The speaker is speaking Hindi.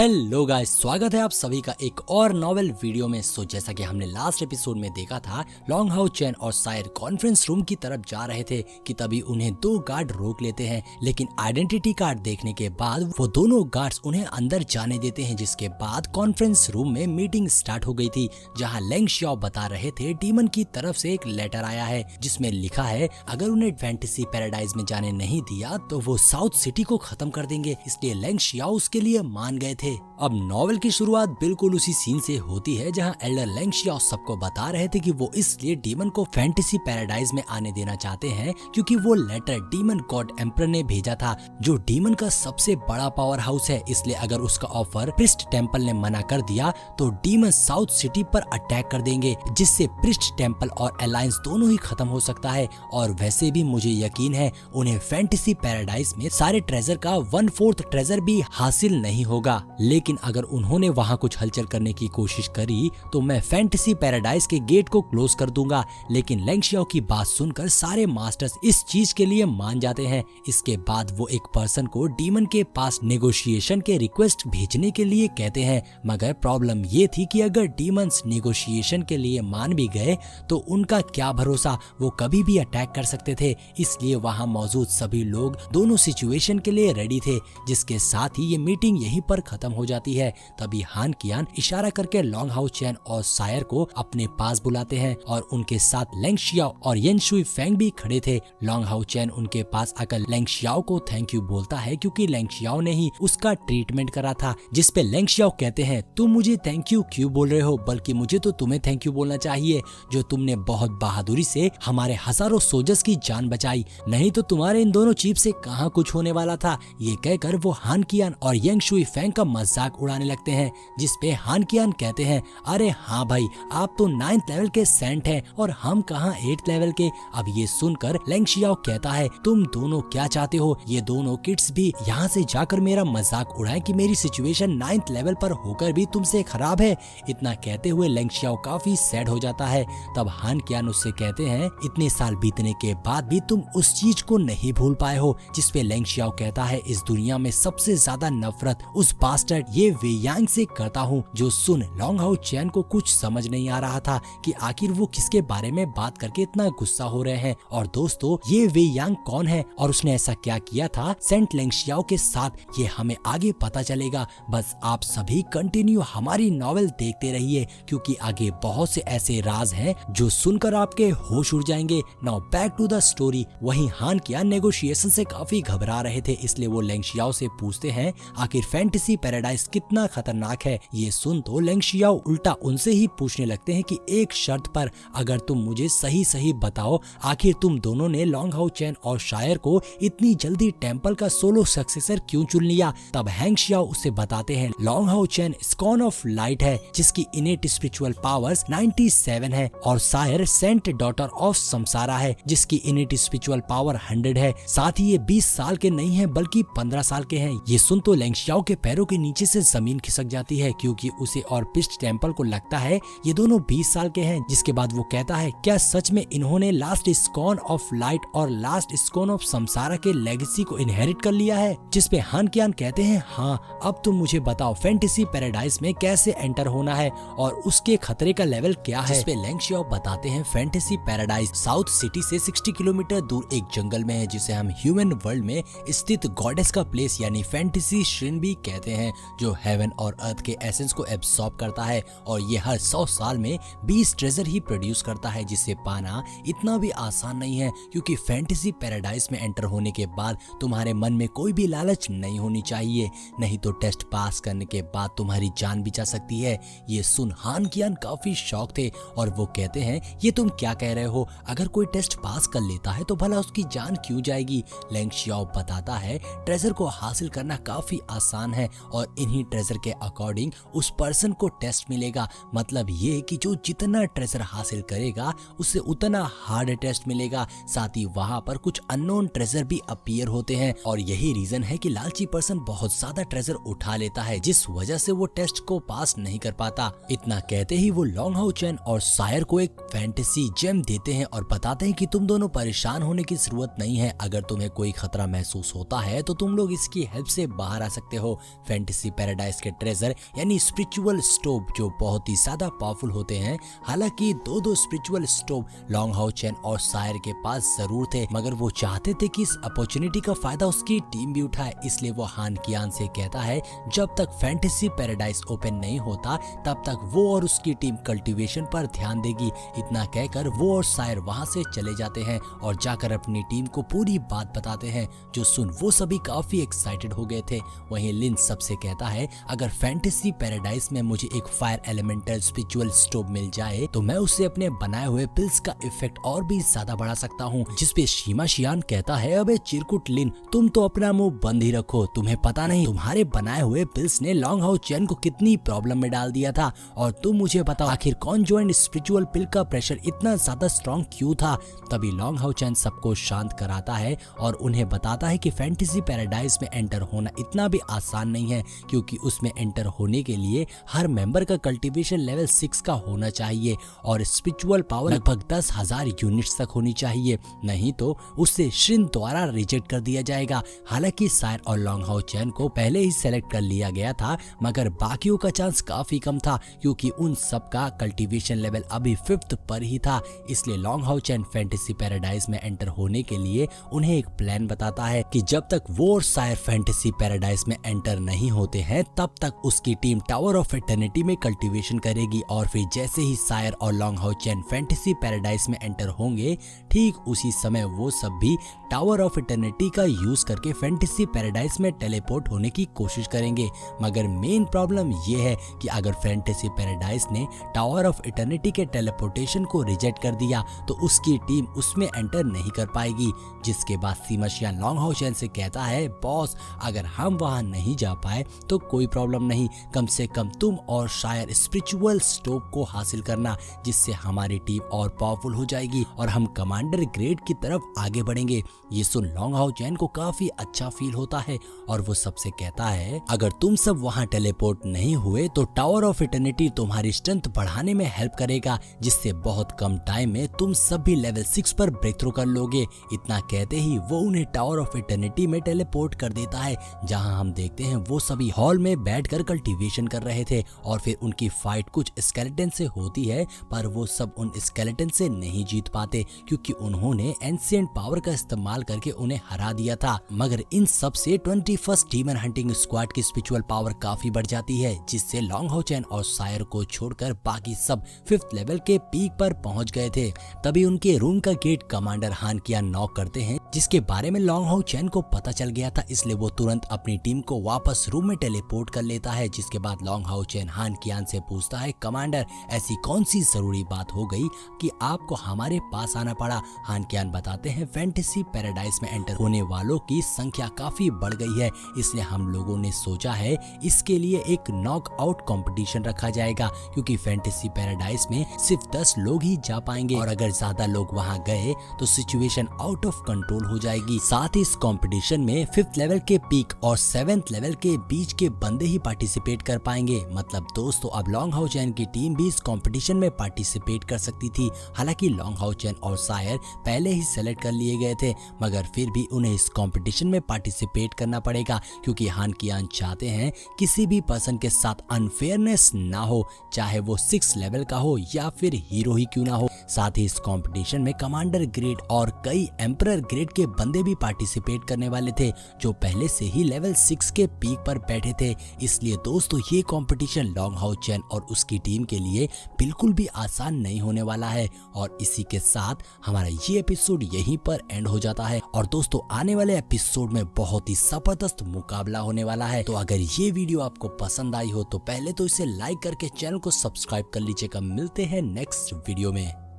हेलो गाइस, स्वागत है आप सभी का एक और नॉवेल वीडियो में। जैसा कि हमने लास्ट एपिसोड में देखा था, लॉन्ग हाउ चैन और सायर कॉन्फ्रेंस रूम की तरफ जा रहे थे कि तभी उन्हें दो गार्ड रोक लेते हैं। लेकिन आइडेंटिटी कार्ड देखने के बाद वो दोनों गार्ड्स उन्हें अंदर जाने देते हैं। जिसके बाद कॉन्फ्रेंस रूम में मीटिंग स्टार्ट हो गई थी, जहाँ लेंग शियाओ बता रहे थे डीमन की तरफ से एक लेटर आया है जिसमें लिखा है अगर उन्हें फैंटेसी पैराडाइज में जाने नहीं दिया तो वो साउथ सिटी को खत्म कर देंगे। इसलिए लेंग शियाओ उसके लिए मान गए थे। अब नॉवेल की शुरुआत बिल्कुल उसी सीन से होती है जहां एल्डर लेंग शियाओ सबको बता रहे थे कि वो इसलिए डीमन को फैंटेसी पैराडाइज में आने देना चाहते हैं क्योंकि वो लेटर डीमन गॉड एम्परर ने भेजा था, जो डीमन का सबसे बड़ा पावर हाउस है। इसलिए अगर उसका ऑफर प्रिस्ट टेम्पल ने मना कर दिया तो डीमन साउथ सिटी पर अटैक कर देंगे, जिससे प्रिस्ट टेम्पल और अलायंस दोनों ही खत्म हो सकता है। और वैसे भी मुझे यकीन है उन्हें फैंटेसी पैराडाइज में सारे ट्रेजर का 1/4 ट्रेजर भी हासिल नहीं होगा। लेकिन अगर उन्होंने वहां कुछ हलचल करने की कोशिश करी तो मैं फैंटेसी पैराडाइज के गेट को क्लोज कर दूंगा। लेकिन लेंग शियाओ की बात सुनकर सारे मास्टर्स इस चीज के लिए मान जाते हैं। इसके बाद वो एक पर्सन को डीमन के पास नेगोशिएशन के रिक्वेस्ट भेजने के लिए कहते हैं, मगर प्रॉब्लम ये थी कि अगर डीमंस नेगोशिएशन के लिए मान भी गए तो उनका क्या भरोसा, वो कभी भी अटैक कर सकते थे। इसलिए वहां मौजूद सभी लोग दोनों सिचुएशन के लिए रेडी थे। जिसके साथ ही ये मीटिंग यहीं पर खत्म हो जाती है। तभी हान कियान इशारा करके लॉन्ग हाउ चैन और सायर को अपने पास बुलाते हैं और उनके साथ लेंग शियाओ और येन शुई फेंग भी खड़े थे। लॉन्ग हाउ चैन उनके पास आकर लेंग शियाओ को थैंक यू बोलता है क्योंकि लेंग शियाओ ने ही उसका ट्रीटमेंट करा था। जिस पे लेंग शियाओ कहते हैं तुम मुझे थैंक यू क्यों बोल रहे हो, बल्कि मुझे तो तुम्हें थैंक यू बोलना चाहिए जो तुमने बहुत बहादुरी से हमारे हजारों सोल्जर्स की जान बचाई, नहीं तो तुम्हारे इन दोनों चीफ से कहाँ कुछ होने वाला था। ये कहकर वो हान कियान और येंग शुई फेंग का मजाक उड़ाने लगते हैं। जिस पे हान कियान कहते हैं अरे हाँ भाई, आप तो 9th लेवल के सेंट हैं और हम कहाँ 8th लेवल के। अब ये सुनकर लेंग शियाओ कहता है तुम दोनों क्या चाहते हो, ये दोनों किड्स भी यहाँ से जाकर मेरा मजाक उड़ाएं कि मेरी सिचुएशन 9th लेवल पर होकर भी तुमसे खराब है। इतना कहते हुए लेंग शियाओ काफी सैड हो जाता है। तब हान कियान उससे कहते हैं इतने साल बीतने के बाद भी तुम उस चीज को नहीं भूल पाए हो। जिस पे लेंग शियाओ कहता है इस दुनिया में सबसे ज्यादा नफरत उस बास्टर्ड ये वे यांग से करता हूँ। जो सुन लॉन्ग हाउ चैन को कुछ समझ नहीं आ रहा था कि आखिर वो किसके बारे में बात करके इतना गुस्सा हो रहे हैं। और दोस्तों ये वे यांग कौन है और उसने ऐसा क्या किया था सेंट लेंग शियाओ के साथ, ये हमें आगे पता चलेगा। बस आप सभी कंटिन्यू हमारी नॉवेल देखते रहिए क्योंकि आगे बहुत से ऐसे राज हैं जो सुनकर आपके होश उड़ जाएंगे। Now back to the story. वहीं हान कियान नेगोशिएशन से काफी घबरा रहे थे, इसलिए वो लेंग शियाओ से पूछते हैं आखिर फैंटेसी पैराडाइज कितना खतरनाक है। ये सुन तो लेंग शियाओ उल्टा उनसे ही पूछने लगते हैं कि एक शर्त पर, अगर तुम मुझे सही सही बताओ आखिर तुम दोनों ने लॉन्ग हाउ चैन और शायर को इतनी जल्दी टेम्पल का सोलो सक्सेसर क्यों चुन लिया। तब हैंग शियाओ उसे बताते हैं लॉन्ग हाउ चैन स्कॉन ऑफ लाइट है जिसकी इनेट स्पिरिचुअल पावर्स 97 है और सायर सेंट डॉटर ऑफ समसारा है जिसकी इनेट स्पिरिचुअल पावर 100 है। साथ ही ये 20 साल के नहीं है बल्कि 15 साल के हैं। ये सुन तो लेंग शियाओ के पैरों के नीचे से जमीन खिसक जाती है क्योंकि उसे और पिस्ट टेम्पल को लगता है ये दोनों 20 साल के हैं। जिसके बाद वो कहता है क्या सच में इन्होंने लास्ट स्कॉन ऑफ लाइट और लास्ट स्कॉन ऑफ समसारा के लेगेसी को इनहेरिट कर लिया है। जिस पे हान कियान कहते हैं हाँ, अब तुम मुझे बताओ फैंटेसी पैराडाइज में कैसे एंटर होना है और उसके खतरे का लेवल क्या है। जिस पे लेंग शियाओ बताते हैं फैंटेसी पैराडाइज साउथ सिटी से 60 किलोमीटर दूर एक जंगल में है जिसे हम ह्यूमन वर्ल्ड में स्थित गॉडेस का प्लेस यानी फैंटेसी श्रिन भी कहते हैं, जो हेवन और अर्थ के एसेंस को एब्सॉर्ब करता है और ये हर 100 साल में 20 ट्रेजर ही प्रोड्यूस करता है, जिसे पाना इतना भी आसान नहीं है क्योंकि फैंटेसी पैराडाइज में एंटर होने के बाद तुम्हारे मन में कोई भी लालच नहीं होनी चाहिए, नहीं तो टेस्ट पास करने के बाद तुम्हारी जान भी जा सकती है। ये सुन हान कियान काफी शौक थे और वो कहते हैं ये तुम क्या कह रहे हो, अगर कोई टेस्ट पास कर लेता है तो भला उसकी जान क्यों जाएगी। लेंग शियाओ बताता है ट्रेजर को हासिल करना काफी आसान है और इन्हीं ट्रेजर के अकॉर्डिंग उस पर्सन को टेस्ट मिलेगा। मतलब ये कि जो जितना ट्रेजर हासिल करेगा उससे उतना हार्ड टेस्ट मिलेगा। साथ ही वहाँ पर कुछ अननोन ट्रेजर भी अपीयर होते हैं और यही रीजन है कि लालची पर्सन बहुत ज्यादा ट्रेजर उठा लेता है जिस वजह से वो टेस्ट को पास नहीं कर पाता। इतना कहते ही वो लॉन्ग हाउ चैन और सायर को एक फैंटेसी जेम देते हैं और बताते हैं कि तुम दोनों परेशान होने की जरूरत नहीं है, अगर तुम्हें कोई खतरा महसूस होता है तो तुम लोग इसकी हेल्प से बाहर आ सकते हो। फैंटेसी फैंटेसी पैराडाइज के ट्रेजर यानी स्पिरिचुअल स्टोव जो बहुत ही ज्यादा पावरफुल होते हैं। हालांकि दो स्पिरिचुअल स्टोव लॉन्ग हाउ चैन और सायर के पास जरूर थे, मगर वो चाहते थे कि इस अपॉर्चुनिटी का फायदा उसकी टीम भी उठाए। इसलिए वो हान कियान से कहता है जब तक फैंटेसी पैराडाइज ओपन नहीं होता तब तक वो और उसकी टीम कल्टीवेशन पर ध्यान देगी। इतना कहकर वो और सायर वहां से चले जाते हैं और जाकर अपनी टीम को पूरी बात बताते हैं, जो सुन वो सभी काफी एक्साइटेड हो गए थे। वहीं लिन सबसे कहता है अगर फैंटेसी पैराडाइज में मुझे एक फायर एलिमेंटल स्पिरिचुअल स्टोव मिल जाए तो मैं उसे अपने बनाए हुए पिल्स का इफेक्ट और भी ज्यादा बढ़ा सकता हूँ। जिसपे शीमा शियान कहता है अबे चिरकुट लिन, तुम तो अपना मुंह बंद ही रखो, तुम्हें पता नहीं तुम्हारे बनाए हुए पिल्स ने लॉन्ग हाउ चैन को कितनी प्रॉब्लम में डाल दिया था। और तुम मुझे बताओ आखिर कॉन्जॉइंट स्पिरिचुअल पिल का प्रेशर इतना ज्यादा स्ट्रॉन्ग क्यों था। तभी लॉन्ग हाउ चैन सबको शांत कराता है और उन्हें बताता है कि फैंटेसी पैराडाइज में एंटर होना इतना भी आसान नहीं है, क्योंकि उसमें एंटर होने के लिए हर मेंबर का कल्टीवेशन लेवल 6 का होना चाहिए और स्पिरिचुअल पावर लगभग 10,000 यूनिट्स तक होनी चाहिए, नहीं तो उससे श्रिन द्वारा रिजेक्ट कर दिया जाएगा। हालांकि सायर और लॉन्ग हाउ चैन को पहले ही सेलेक्ट कर लिया गया था, मगर बाकियों का चांस काफी कम था क्योंकि उन सब का कल्टीवेशन लेवल अभी 5th पर ही था। इसलिए लॉन्ग हाउ चैन फैंटेसी पैराडाइज में एंटर होने के लिए उन्हें एक प्लान बताता है कि जब तक वो और सायर फैंटेसी पैराडाइज में एंटर नहीं होते हैं तब तक उसकी टीम टावर ऑफ इटर्निटी में कल्टीवेशन करेगी, और फिर जैसे ही सायर और लॉन्ग हाउ चैन फैंटेसी पैराडाइज में एंटर होंगे ठीक उसी समय वो सब भी टावर ऑफ इटर्निटी का यूज करके फैंटेसी पैराडाइज में टेलीपोर्ट होने की कोशिश करेंगे। मगर मेन प्रॉब्लम ये है कि अगर फैंटेसी पैराडाइज ने टावर ऑफ इटर्निटी के टेलीपोर्टेशन को रिजेक्ट कर दिया तो उसकी टीम उसमें एंटर नहीं कर पाएगी। जिसके बाद सीमा शियान लॉन्ग हाउ चैन से कहता है बॉस अगर हम वहां नहीं जा पाए तो कोई प्रॉब्लम नहीं, कम से कम तुम और शायर स्पिरिचुअल स्टोव को हासिल करना, जिससे हमारी टीम और पावरफुल हो जाएगी और हम कमांडर ग्रेड की तरफ आगे बढ़ेंगे। ये सुन लॉन्ग हाउ चैन को काफी अच्छा फील होता है और वो सबसे कहता है अगर तुम सब वहां टेलीपोर्ट नहीं हुए तो टावर ऑफ इटर्निटी तुम्हारी स्ट्रेंथ बढ़ाने में हेल्प करेगा, जिससे बहुत कम टाइम में तुम सब भी लेवल 6 पर ब्रेक थ्रू कर लोगे। इतना कहते ही वो उन्हें टावर ऑफ इटर्निटी में टेलीपोर्ट कर देता है, जहां हम देखते हैं वो सभी हॉल में बैठकर कल्टीवेशन कर रहे थे और फिर उनकी फाइट कुछ स्केलेटन से होती है, पर वो सब उन स्केलेटन से नहीं जीत पाते क्योंकि उन्होंने एंशिएंट पावर का इस्तेमाल करके उन्हें हरा दिया था। मगर इन सब से 21st डीमन हंटिंग स्क्वाड की स्पिरिचुअल पावर काफी बढ़ जाती है, जिससे लॉन्ग हाउ चैन और सायर को छोड़कर बाकी सब 5th लेवल के पीक पर पहुंच गए थे। तभी उनके रूम का गेट कमांडर हान कियान नॉक करते हैं, जिसके बारे में लॉन्ग हाउ चैन को पता चल गया था, इसलिए वो तुरंत अपनी टीम को वापस रूम में टेलीपोर्ट कर लेता है। जिसके बाद लॉन्ग हाउ चैन हान कियान से पूछता है कमांडर ऐसी कौन सी जरूरी बात हो गई कि आपको हमारे पास आना पड़ा। हान कियान बताते हैं फैंटेसी पैराडाइज में एंटर होने वालों की संख्या काफी बढ़ गई है, इसलिए हम लोगों ने सोचा है इसके लिए एक नॉकआउट कंपटीशन रखा जाएगा, क्योंकि फैंटेसी पैराडाइज में सिर्फ 10 लोग ही जा पाएंगे और अगर ज्यादा लोग वहां गए तो सिचुएशन आउट ऑफ कंट्रोल हो जाएगी। साथ ही इस कंपटीशन में 5th लेवल के पीक और 7th लेवल के बीच के बंदे ही पार्टिसिपेट कर पाएंगे। मतलब दोस्तों अब लॉन्ग हाउ चैन की टीम भी इस कंपटीशन में पार्टिसिपेट कर सकती थी। हालांकि लॉन्ग हाउ चैन और सायर पहले ही सेलेक्ट कर लिए गए थे, मगर फिर भी उन्हें इस कंपटीशन में पार्टिसिपेट करना पड़ेगा, क्योंकि हान कियान चाहते हैं किसी भी पर्सन के साथ अनफेयरनेस ना हो, चाहे वो 6 लेवल का हो या फिर हीरो ही क्यों ना हो। साथ ही इस कंपटीशन में कमांडर ग्रेड और कई एम्परर ग्रेड के बंदे भी पार्टिसिपेट करने वाले थे, जो पहले से ही लेवल 6 के पीक पर बैठे थे। इसलिए दोस्तों ये कंपटीशन लॉन्ग हाउ चैन और उसकी टीम के लिए बिल्कुल भी आसान नहीं होने वाला है। और इसी के साथ हमारा ये एपिसोड यहीं पर एंड हो जाता है। और दोस्तों आने वाले एपिसोड में बहुत ही जबरदस्त मुकाबला होने वाला है। तो अगर ये वीडियो आपको पसंद आई हो तो पहले तो इसे लाइक करके चैनल को सब्सक्राइब कर लीजिएगा। मिलते हैं नेक्स्ट वीडियो में।